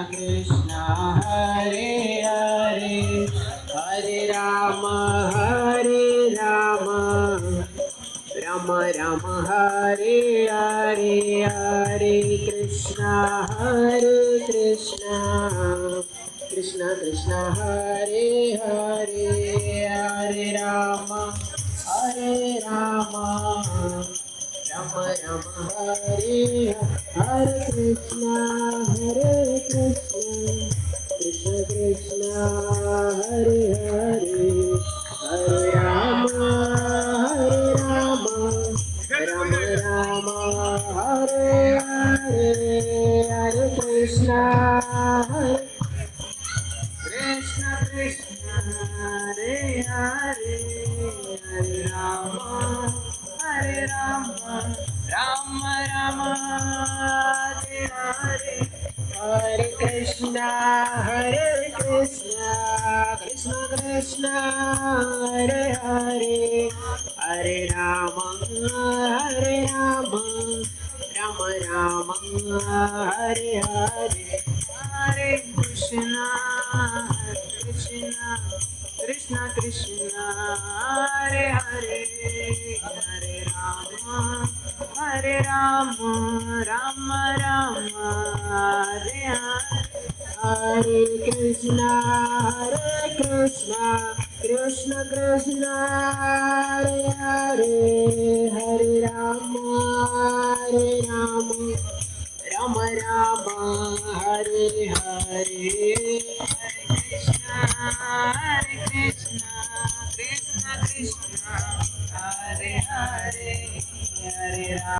Krishna Hare Hare Hare Ram Ram Ram Hare Hare Hare Krishna Krishna Krishna Hare Hare Hare Ram Ram Ram Hare Hare Krishna Krishna Hare Hare Hare Ram Ram Ram Hare Hare Hare Krishna Krishna Hare Hare Hare Ram Ram Ram Hare Hare Hare Krishna Krishna Krishna Hare Hare Hare Ram Ram Ram Hare Hare Hare Krishna Krishna Krishna Hare Hare Hare Ram Ram Ram Hare Hare Hare Krishna Krishna Krishna Hare Hare Hare Ram Ram Ram Hare Hare Hare Krishna Krishna Krishna Hare Hare